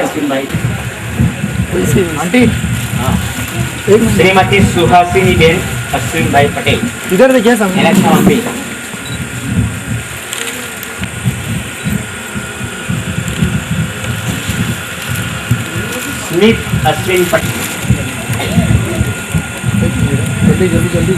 છે અશ્વિનભાઈ? आंटी હા, एक मिनट શ્રીમતી સુહાસિની બેન અશ્વિનભાઈ પટેલ. इधर देखिए सामने એને નામ આપી. સ્મિત અશ્વિન પટેલ. जल्दी जल्दी जल्दी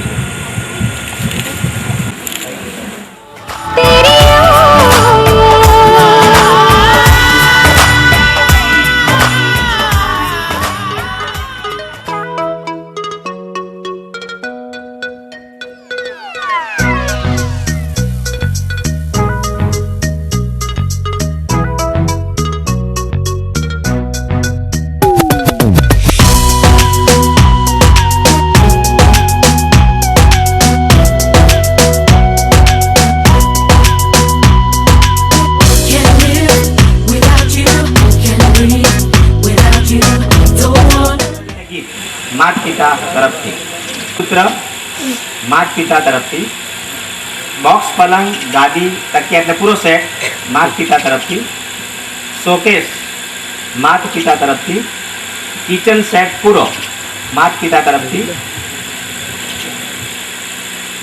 Can't live without you, can't breathe without you, don't want ગીત માત પિતા તરફથી, પુત્ર માત પિતા તરફથી, બોક્સ પલંગ ગાદી તકિયા એટલે પૂરો સેટ માત પિતા તરફથી, શોકેસ માત પિતા તરફથી, કિચન સેટ પૂરો માત પિતા તરફથી,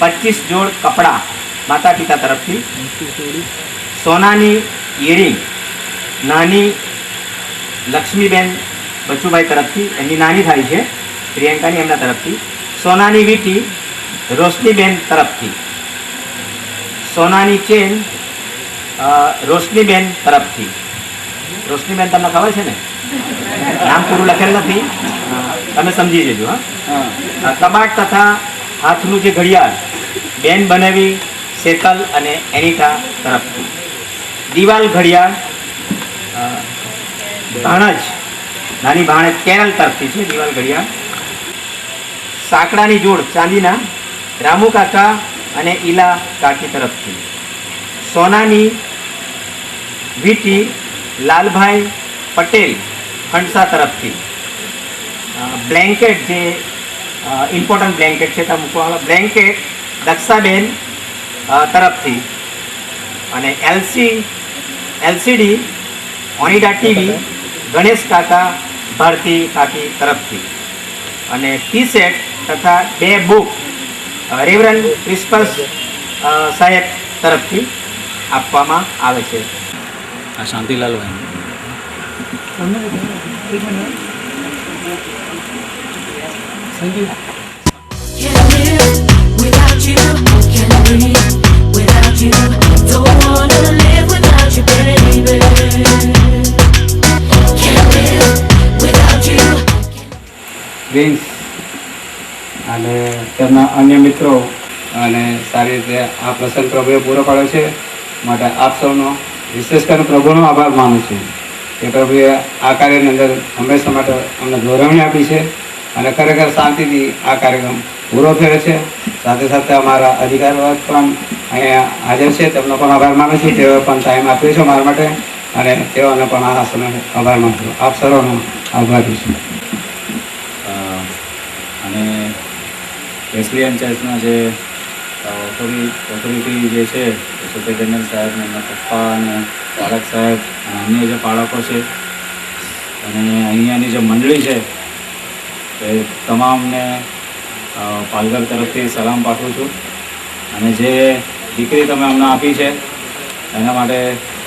25 જોડ કપડાં માતા પિતા તરફથી, સોનાની ઇયરિંગ નાની લક્ષ્મીબેન બચુભાઈ તરફથી, એમની નાની થાય છે પ્રિયંકાની, એમના તરફથી, સોનાની વીંટી રોશનીબેન તરફથી, સોનાની ચેન રોશનીબેન તરફથી. રોશનીબેન તમને ખબર છે ને, નામ પૂરું લખેલ નથી, તમે સમજી જજો. હા, કબાટ તથા હાથનું જે ઘડિયાળ બેન બનાવી શેતલ અને એનિટા તરફથી, દિવાલ ઘડિયાળ ભાણજ નાની ભાણેજ કેરલ તરફથી છે દિવાલ ઘડિયાળ, સાંકડાની જોડ ચાંદીના રામુ કાકા અને ઈલા કાકી તરફથી, સોનાની વીંટી લાલભાઈ પટેલ ખંડસા તરફથી, બ્લેન્કેટ જે ઇમ્પોર્ટન્ટ બ્લેન્કેટ છે ત્યાં મૂકવાવાળા બ્લેન્કેટ દક્ષાબેન તરફથી, અને એલસીડી ઓનિડા ટીવી ગણેશ કાકા ભારતી કાકી તરફથી, અને ટી સેટ તથા 2 બુક રેવરન ક્રિસ્પસ સાહેબ તરફથી આપવામાં આવે છે. આ શાંતિલાલ ભાઈ सामने देखिए एक minute thank you Can't live without you, can't breathe without you, don't wanna live without you, baby. Can't live without you. Prince અને તેમના અન્ય મિત્રો અને સારી રીતે આ પ્રસંગ પ્રભુએ પૂરો પાડ્યો છે, માટે આપ સૌનો વિશેષ કરીને પ્રભુનો આભાર માનું છું કે પ્રભુએ આ કાર્યની અંદર હંમેશા માટે અમને દોરવણી આપી છે અને ખરેખર શાંતિથી આ કાર્યક્રમ પૂરો થયો છે. સાથે સાથે અમારા અધિકારીઓ પણ અહીંયા હાજર છે, તેમનો પણ આભાર માનું છું. તેઓએ પણ ટાઈમ આપ્યો છે મારા માટે અને તેઓને પણ આ સમય આભાર માનું છું. આપ સર્વનો આભારી છું. અને વેસ્લિયન ચર્ચના જે ઓથોરિટી જે છે સુપ્રિન્ટેન્ડન્ટ સાહેબ ને એમના પપ્પા અને પાલક સાહેબ અને અન્ય જે બાળકો છે અને અહીંયાની જે મંડળી છે એ તમામને પાલઘર તરફથી સલામ પાઠવું છું. અને જે દીકરી તમે અમને આપી છે એના માટે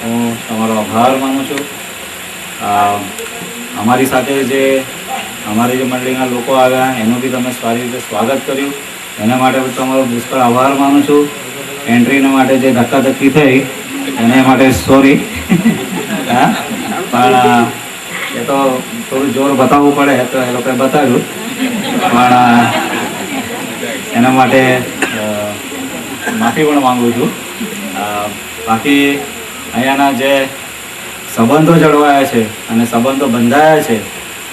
હું તમારો આભાર માનું છું. અમારી સાથે જે અમારી જે મંડળીના લોકો આવ્યા એનું બી તમે સારી રીતે સ્વાગત કર્યું, એના માટે તમારો પુષ્કળ આભાર માનું છું. એન્ટ્રીના માટે જે ધક્કાધક્કી થઈ એના માટે સોરી. હા, પણ એ તો થોડું જોર બતાવવું પડે તો એ લોકોએ બતાવ્યું, પણ એના માટે માફી પણ માગું છું. બાકી અહીંયાના જે સંબંધો જળવાયા છે અને સંબંધો બંધાયા છે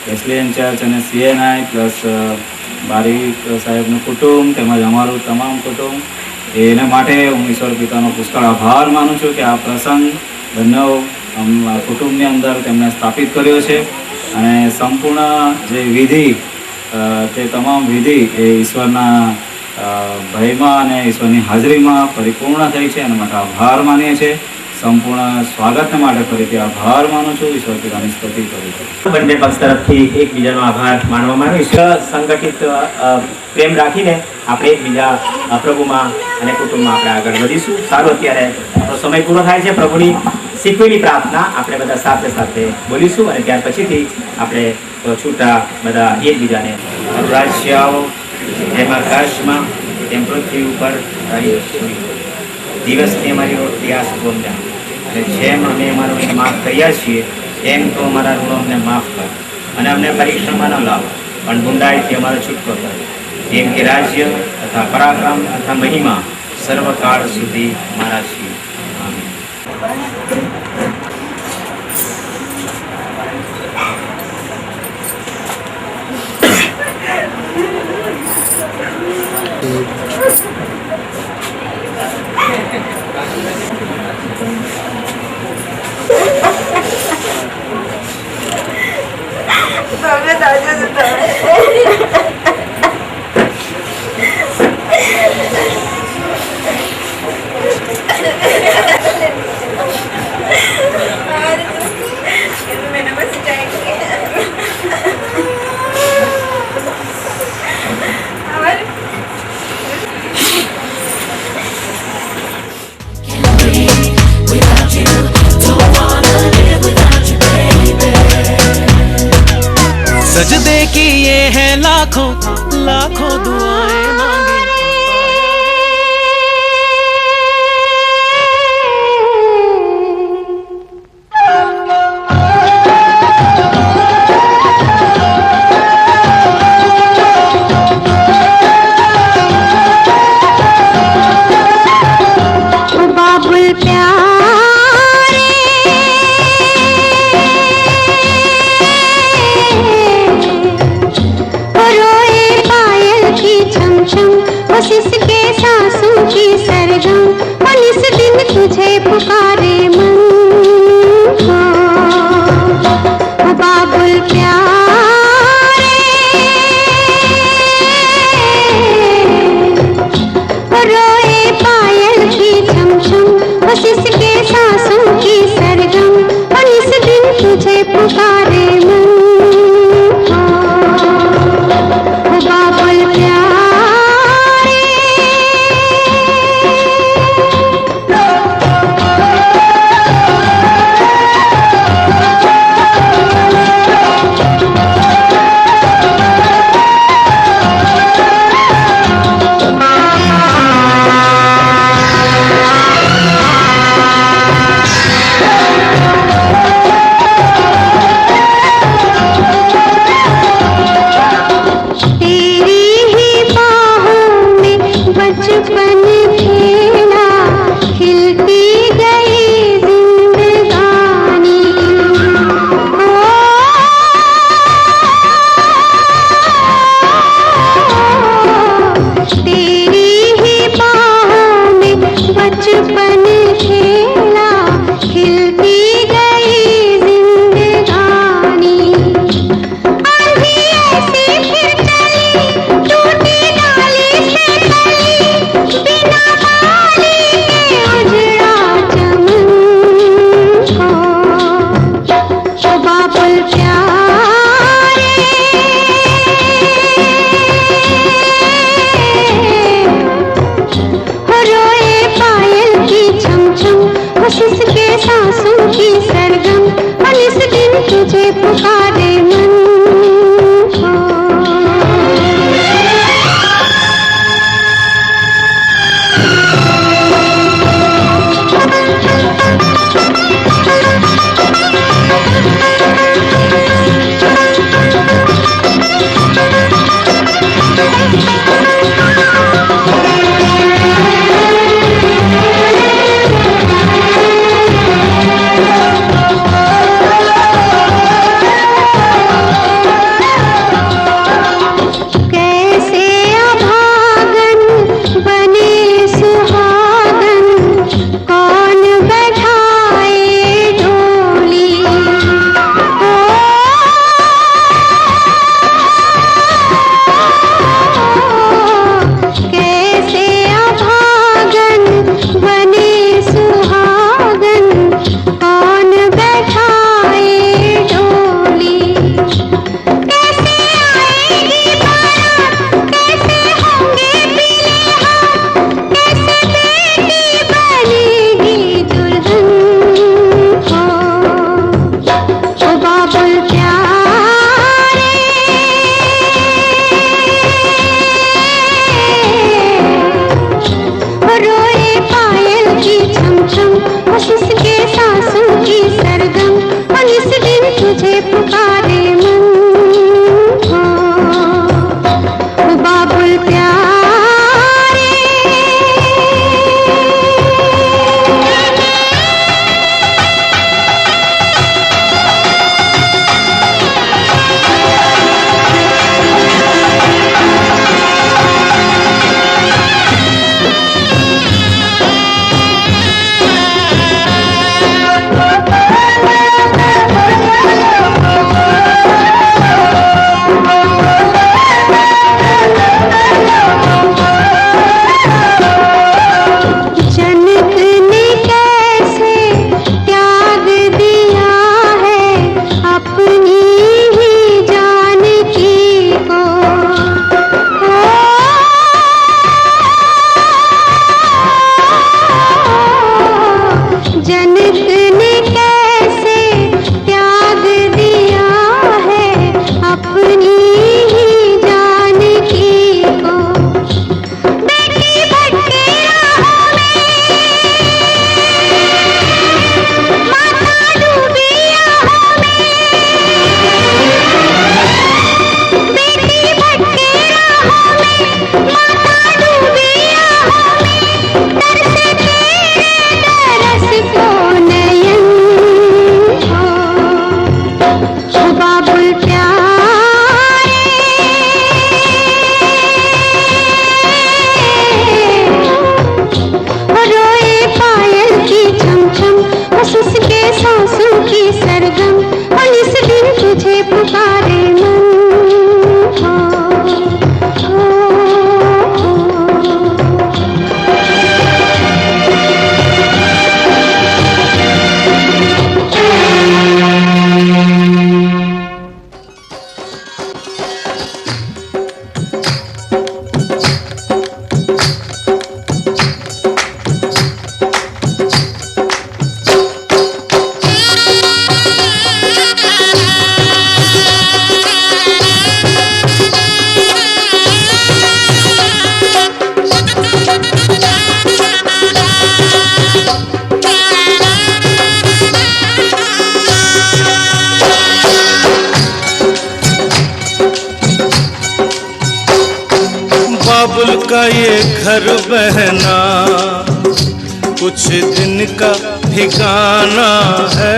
વેસ્લિયન ચર્ચ અને CNI પ્લસ બારીક સાહેબનું કુટુંબ તેમજ અમારું તમામ કુટુંબ, એને માટે હું ઈશ્વર પિતાનો પુષ્કળ આભાર માનું છું કે આ પ્રસંગ બંને કુટુંબની અંદર તેમણે સ્થાપિત કર્યો છે અને સંપૂર્ણ જે વિધિ તે તમામ વિધિ એ ઈશ્વરના ભયમાં અને ઈશ્વરની હાજરીમાં પરિપૂર્ણ થઈ છે. એના માટે આભાર માનીએ છીએ. સંપૂર્ણ સ્વાગતને માટે ફરીથી આભાર માનું છું, ઈશ્વરથી ગણેશપતિ કરું છું. બંને પક્ષ તરફથી એકબીજાનો આભાર માનવામાં આવે છે. સંગઠિત પ્રેમ રાખીને આપણે એકબીજા પ્રભુમાં અને કુટુંબમાં આપણે આગળ વધીશું. સારું, અત્યારે આપણો સમય પૂરો થાય છે. પ્રભુની શીખવેલી પ્રાર્થના આપણે બધા સાથે સાથે બોલીશું અને ત્યાર પછીથી આપણે છૂટા બધા એકબીજાને રાજ્ય આવો, જેમ આકાશમાં તેમ પૃથ્વી ઉપર રહી. દિવસની અમારી રોટલી આજ અમને, અને જેમ અમે અમારું માફ કર્યા છીએ તેમ તો અમારા ઋણો અમને માફ કર, અને અમને પરીક્ષામાં ન લાવો, પણ ગુંડાઈથી અમારો છૂટકો કર. જેમ કે રાજ્ય તથા પરાક્રમ તથા મહિમા સર્વકાળ સુધી અમારા છીએ. આમીન. Without you, don't wanna live without you, baby. सजदे की ये है लाखों लाखों दुआएं मांगे. इसके सांसों की सरगम और इस दिन तुझे पुकारे मन हो बाबुल प्यारे रोए पायल की छमछम बस इसके सांसों की सरगम और इस दिन तुझे पुकारे मन हो बाबुल प्यारे. बाबुल प्यारे रोए पायल की छम छम उसके सांसों की सरगम और इस दिन तुझे पुकारे मन बाबुल का ये घर बहना कुछ दिन का ठिकाना है।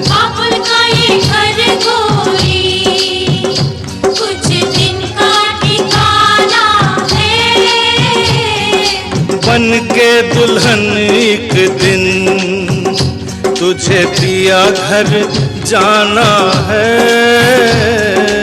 बाबुल का ये घर गोरी कुछ दिन का ठिकाना है। बन के दुल्हन एक दिन तुझे पिया घर जाना है।